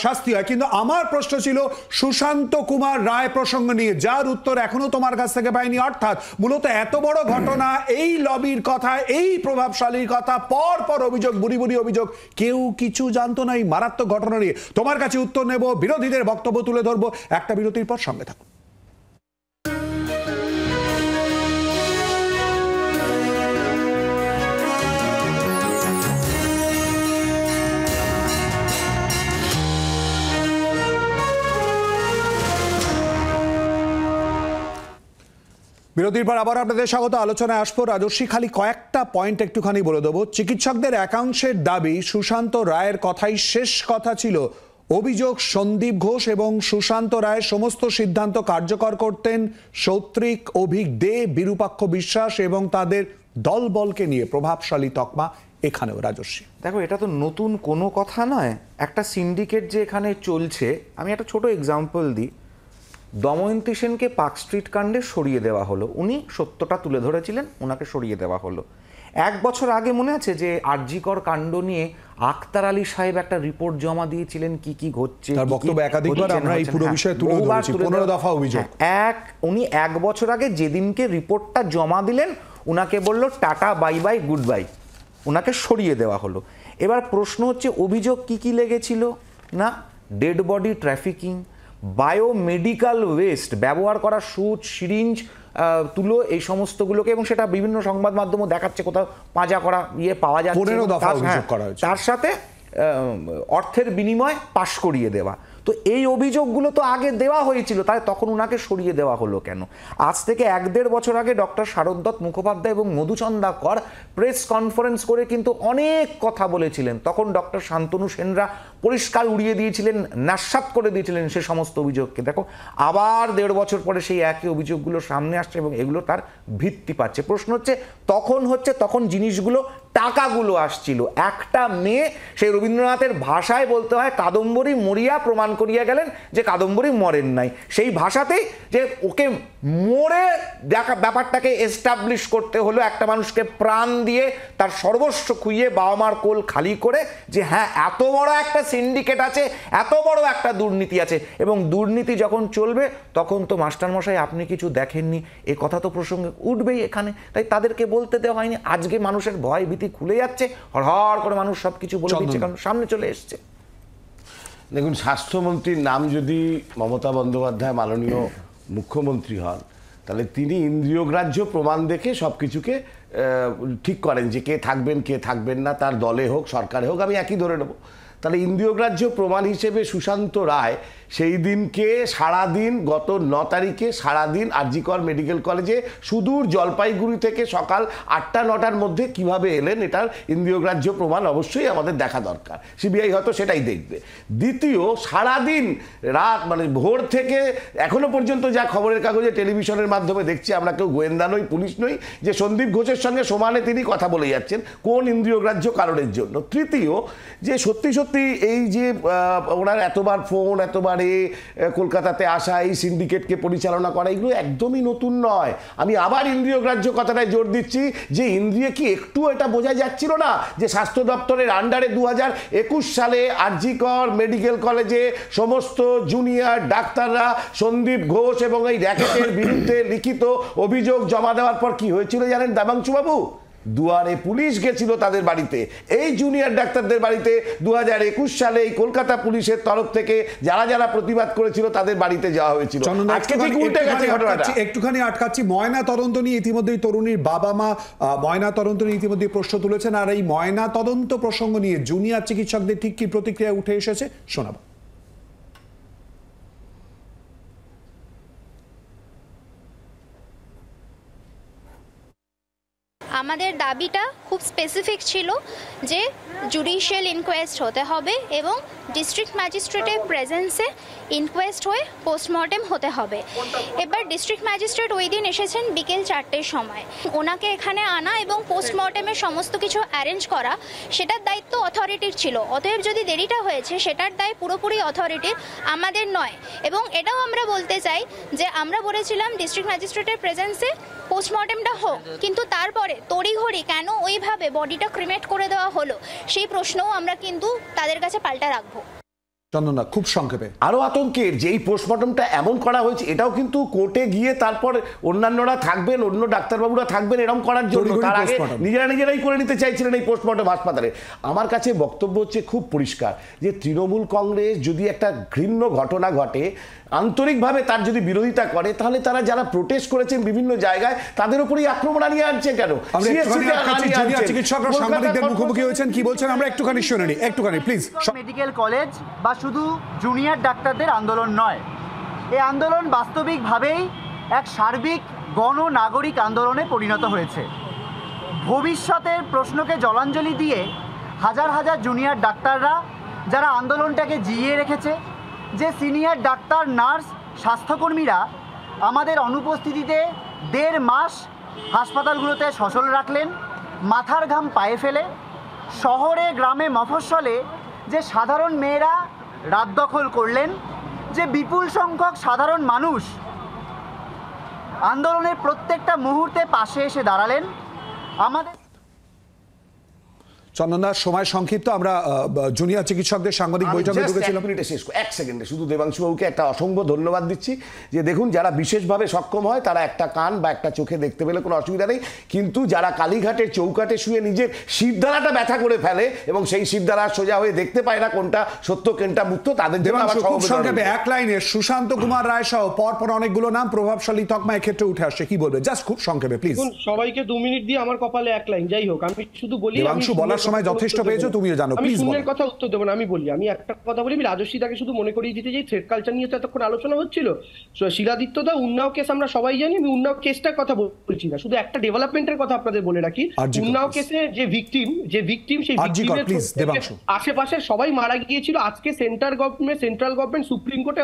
শাস্তি হয়। কিন্তু আমার প্রশ্ন ছিল সুশান্ত কুমার রায় প্রসঙ্গ নিয়ে, যার উত্তর এখনো তোমার কাছ থেকে পাইনি। অর্থাৎ মূলত এত বড় ঘটনা, এই লবির কথা, এই প্রভাবশালীর কথা, পর পর অভিযোগ, বুড়ি বুড়ি অভিযোগ, কেউ কিছু জানতো না এই মারাত্মক ঘটনা নিয়ে। তোমার কাছে উত্তর নেব, বিরোধীদের বক্তব্য তুলে ধরবো। একটা বিরতির পর সঙ্গে থাকুন। বিরতির পর আবার আপনাদের স্বাগত। আলোচনায় আসবো। রাজস্বী, খালি কয়েকটা পয়েন্ট একটুখানি বলে দেবো। চিকিৎসকদের একাংশের দাবি সুশান্ত রায়ের কথাই শেষ কথা ছিল। অভিযোগ, সন্দীপ ঘোষ এবং সুশান্ত রায়ের সমস্ত সিদ্ধান্ত কার্যকর করতেন সৌত্রিক, অভিক দে, বিরূপাক্ষ বিশ্বাস এবং তাদের দলবলকে নিয়ে প্রভাবশালী তকমা এখানেও। রাজস্বী, দেখো, এটা তো নতুন কোনো কথা নয়। একটা সিন্ডিকেট যে এখানে চলছে, আমি একটা ছোট এক্সাম্পল দিই। দময়ন্তী সেনকে পার্ক স্ট্রিট কাণ্ডে সরিয়ে দেওয়া হলো, উনি সত্যটা তুলে ধরেছিলেন, ওনাকে সরিয়ে দেওয়া হলো। 1 বছর আগে মনে আছে যে আরজিকর কাণ্ড নিয়ে আক্তার আলী সাহেব একটা রিপোর্ট জমা দিয়েছিলেন, কি কি ঘটছে, তার বক্তব্য একাধিকবার আমরা এই পুরো বিষয়ে তুলে ধরেছি, 15 দফা অভিযোগ। উনি 1 বছর আগে যেদিনকে রিপোর্টটা জমা দিলেন, উনাকে বলল tata bye bye good bye. ওনাকে সরিয়ে দেওয়া হলো। এবার প্রশ্ন হচ্ছে অভিযোগ কি কি লেগেছিল না, dead body trafficking, biomedical waste, ব্যবহার করা সুচ, সিরিঞ্জ, তুলো, এই সমস্তগুলোকে, এবং সেটা বিভিন্ন সংবাদ মাধ্যমে দেখাচ্ছে কোথাও পাঁজা করা পাওয়া যাচ্ছে, তার সাথে অর্থের বিনিময়ে পাশ করিয়ে দেওয়া। তো এই অভিযোগগুলো তো আগে দেওয়া হয়েছিল, তাই তখন ওনাকে সরিয়ে দেওয়া হলো কেন? আজ থেকে 1-1.5 বছর আগে ডক্টর শারদত্ত মুখোপাধ্যায় এবং মধুচন্দা কর প্রেস কনফারেন্স করে কিন্তু অনেক কথা বলেছিলেন। তখন ডক্টর শান্তনু সেনরা পরিষ্কার উড়িয়ে দিয়েছিলেন, নাস্যাৎ করে দিয়েছিলেন সে সমস্ত অভিযোগকে। দেখো আবার 1.5 বছর পরে সেই একই অভিযোগগুলো সামনে আসছে এবং এগুলো তার ভিত্তি পাচ্ছে। প্রশ্ন হচ্ছে তখন জিনিসগুলো, টাকাগুলো আসছিল। একটা মেয়ে, সেই রবীন্দ্রনাথের ভাষায় বলতে হয় কাদম্বরী মরিয়া প্রমাণ করিয়া গেলেন যে কাদম্বরী মরেন নাই, সেই ভাষাতেই যে ওকে মরে দেখা ব্যাপারটাকে এস্টাবলিশ করতে হলো, একটা মানুষকে প্রাণ দিয়ে তার সর্বস্ব খুইয়ে বাবা মার কোল খালি করে, যে হ্যাঁ এত বড় একটা সিন্ডিকেট আছে, এত বড় একটা দুর্নীতি আছে, এবং দুর্নীতি যখন চলবে তখন তো মাস্টারমশাই আপনি কিছু দেখেননি, এ কথা তো প্রসঙ্গে উঠবেই এখানে। তাই তাদেরকে বলতে দেওয়া হয়নি। আজকে মানুষের ভয় ভীতি খুলে যাচ্ছে, হড়হড় করে মানুষ সবকিছু বলে দিচ্ছে, কারণ সামনে চলে এসছে। দেখুন, স্বাস্থ্যমন্ত্রীর নাম যদি মমতা বন্দ্যোপাধ্যায় মাননীয় মুখ্যমন্ত্রী হন, তাহলে তিনি ইন্দ্রিয়গ্রাহ্য প্রমাণ দেখে সব কিছুকে ঠিক করেন যে কে থাকবেন কে থাকবেন না, তার দলে হোক সরকারে হোক, আমি একই ধরে নেব। তাহলে ইন্দ্রিয়গ্রাহ্য প্রমাণ হিসেবে সুশান্ত রায় সেই দিনকে সারাদিন, গত 9 তারিখে সারাদিন আরজি কর মেডিকেল কলেজে সুদূর জলপাইগুড়ি থেকে সকাল 8টা-9টার মধ্যে কিভাবে এলেন, এটার ইন্দ্রিয়গ্রাহ্য প্রমাণ অবশ্যই আমাদের দেখা দরকার। সিবিআই হয়তো সেটাই দেখবে। দ্বিতীয়, সারাদিন রাত মানে ভোর থেকে এখনো পর্যন্ত যা খবরের কাগজে টেলিভিশনের মাধ্যমে দেখছি, আমরা কেউ গোয়েন্দা নই, পুলিশ নই, যে সন্দীপ ঘোষের সঙ্গে সমানে তিনি কথা বলে যাচ্ছেন কোন ইন্দ্রিয়গ্রাহ্য কারণের জন্য। তৃতীয়, যে সত্যি সত্যি এই যে ওনার এতবার ফোন, এতবার কলকাতাতে আসা, এই সিন্ডিকেটকে পরিচালনা করা, এগুলো একদমই নতুন নয়। আমি আবার ইন্দ্রিয়গ্রাহ্য কথাটায় জোর দিচ্ছি যে ইন্দ্রিয় কি একটু এটা বোঝা যাচ্ছিল না যে স্বাস্থ্য দপ্তরের আন্ডারে 2021 সালে আরজি কর মেডিকেল কলেজে সমস্ত জুনিয়র ডাক্তাররা সন্দীপ ঘোষ এবং এই র্যাকেটের বিরুদ্ধে লিখিত অভিযোগ জমা দেওয়ার পর কি হয়েছিল জানেন দেবাংশুবাবু? দুয়ারে পুলিশ গেছিল তাদের বাড়িতে, এই জুনিয়র ডাক্তারদের বাড়িতে 2021 সালে এই কলকাতা পুলিশের তরফ থেকে যারা যারা প্রতিবাদ করেছিল তাদের বাড়িতে যাওয়া হয়েছিল। একটুখানি আটকাচ্ছি, ময়না তদন্ত নিয়ে ইতিমধ্যেই তরুণীর বাবা মা ময়না তদন্ত নিয়ে ইতিমধ্যে প্রশ্ন তুলেছেন, আর এই ময়না তদন্ত প্রসঙ্গ নিয়ে জুনিয়র চিকিৎসকদের ঠিক কি প্রতিক্রিয়া উঠে এসেছে শোনাবো। আমাদের দাবিটা খুব স্পেসিফিক ছিল যে জুডিশিয়াল ইনকোয়েস্ট হতে হবে এবং ডিস্ট্রিক্ট ম্যাজিস্ট্রেটের প্রেজেন্সে ইনকোয়েস্ট হয়ে পোস্টমর্টেম হতে হবে। এবার ডিস্ট্রিক্ট ম্যাজিস্ট্রেট ওই দিন এসেছেন বিকেল 4টের সময়। ওনাকে এখানে আনা এবং পোস্টমর্টেমের সমস্ত কিছু অ্যারেঞ্জ করা, সেটার দায়িত্ব অথরিটির ছিল। অতএব যদি দেরিটা হয়েছে সেটার দায় পুরোপুরি অথরিটির, আমাদের নয়। এবং এটাও আমরা বলতে চাই যে আমরা বলেছিলাম ডিস্ট্রিক্ট ম্যাজিস্ট্রেটের প্রেজেন্সে পোস্টমর্টেমটা হোক, কিন্তু তারপরে তড়িঘড়ি কেন ওইভাবে বডিটা ক্রিমেট করে দেওয়া হলো, সেই প্রশ্নও আমরা কিন্তু তাদের কাছে পাল্টা রাখবো। চন্দনা, খুব সংক্ষেপে। আরো আতঙ্কের যে এই পোস্টমর্টমটা এমন করা হয়েছে, এটাও কিন্তু কোর্টে গিয়ে তারপর অন্যান্যরা থাকবেন, অন্য ডাক্তারবাবুরা থাকবেন এরকম করার জন্য, তার আগে নিজেরাই করে নিতে চাইছিলেন এই পোস্টমর্টম হাসপাতালে। আমার কাছে বক্তব্য হচ্ছে খুব পরিষ্কার যে তৃণমূল কংগ্রেস যদি একটা ঘৃণ্য ঘটনা ঘটে, আন্তরিকভাবে তার যদি বিরোধিতা করে, তাহলে তারা যারা প্রোটেস্ট করেছেন বিভিন্ন জায়গায় তাদের উপরেই আক্রমণ আনিয়ে আনছে কেন? চিকিৎসকরা সাংবাদিকদের মুখোমুখি হয়েছেন, কি বলছেন আমরা একটুখানি শুনে নিই, একটুখানি প্লিজ। মেডিকেল কলেজ বা শুধু জুনিয়র ডাক্তারদের আন্দোলন নয়, এই আন্দোলন বাস্তবিকভাবেই এক সার্বিক গণনাগরিক আন্দোলনে পরিণত হয়েছে। ভবিষ্যতের প্রশ্নকে জলাঞ্জলি দিয়ে হাজার হাজার জুনিয়র ডাক্তাররা যারা আন্দোলনটাকে জিইয়ে রেখেছে, যে সিনিয়র ডাক্তার, নার্স, স্বাস্থ্যকর্মীরা আমাদের অনুপস্থিতিতে 1.5 মাস হাসপাতালগুলোতে সচল রাখলেন, মাথার ঘাম পায়ে ফেলে। শহরে গ্রামে মফস্বলে যে সাধারণ মেয়েরা রাত দখল করলেন, যে বিপুল সংখ্যক সাধারণ মানুষ আন্দোলনের প্রত্যেকটা মুহূর্তে পাশে এসে দাঁড়ালেন। আমাদের চন্দনদা, সময় সংক্ষিপ্ত, আমরা জুনিয়র চিকিৎসকদের সাংবাদিক বৈঠকে ঢুকেছিলাম। এক সেকেন্ডে শুধু দেবাংশু বাবুকে একটা অসংখ্য ধন্যবাদ দিচ্ছি যে দেখুন, যারা বিশেষভাবে সক্ষম হয় তারা একটা কান বা একটা চোখে দেখতে পেলে কোনো অসুবিধা নেই, কিন্তু যারা কালীঘাটের চৌকাঠে শুয়ে নিজের শিরদাঁড়াটা ব্যথা করে ফেলে এবং সেই শিরদাঁড়া সোজা হয়ে দেখতে পায় না কোনটা সত্য কোনটা মিথ্য, তাদের জন্য খুব সংক্ষেপে এক লাইনে, সুশান্ত কুমার রায় সহ পরপর অনেকগুলো নাম প্রভাবশালী তকমা ক্ষেত্রে উঠে আসছে, কি বলবে? জাস্ট খুব সংক্ষেপে প্লিজ। সবাইকে 2 মিনিট দিয়ে আমার কপালে এক লাইন, যাই হোক আমি শুধু বলি, দেবাংশু বলার সময় যথেষ্ট পেয়েছো, তুমিও জানো, প্লিজ বলো। কথা উত্তর দেবো না, আমি বলি, আমি একটা কথা বলি, রাজস্বীদাকে শুধু মনে করিয়ে দিতে চাই, থ্রেড কালচার নিয়ে তো এতক্ষণ আলোচনা হচ্ছিল। শিলাদিত্য দা, উন্নাও কেস আমরা সবাই জানি, আমি উন্নাও কেসটার কথা বলছি না, শুধু একটা ডেভেলপমেন্টের কথা আপনাদের বলে রাখি। উন্নাও কেসে যে ভিকটিম সেই ভিকটিমের আশেপাশে সবাই মারা গিয়েছিল। আজকে সেন্ট্রাল গভর্নমেন্ট সুপ্রিম কোর্টে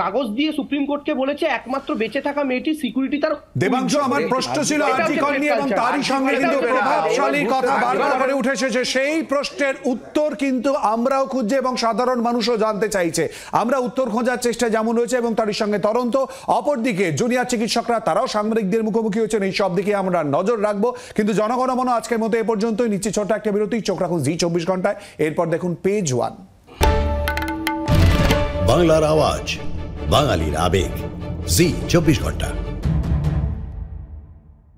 কাগজ দিয়ে সুপ্রিম কোর্টকে বলেছে একমাত্র বেঁচে থাকা মেয়েটির সিকিউরিটি তার। দেবাংশু, আমার প্রশ্ন ছিল আরজিকর নিয়ে এবং তারই সঙ্গে কিন্তু প্রভাবশালী কথা বারবার করে উঠে এসেছে, সেই প্রশ্নের উত্তর কিন্তু আমরাও খুঁজছি এবং সাধারণ মানুষও জানতে চাইছে। আমরা উত্তর খোঁজার চেষ্টা যেমন রয়েছে এবং তারই সঙ্গে তদন্ত, অপরদিকে জুনিয়র চিকিৎসকরা তারাও সাংবাদিকদের মুখোমুখি হয়েছেন, এই সব দিকে আমরা নজর রাখবো। কিন্তু জনগণমন আজকের মতো এ পর্যন্তই। নিচ্ছি ছোট্ট একটা বিরতি, চোখ রাখুন জি 24 ঘন্টায়, এরপর দেখুন পেজ 1। বাংলার আওয়াজ, বাঙালির আবেগ, জি 24 ঘন্টা।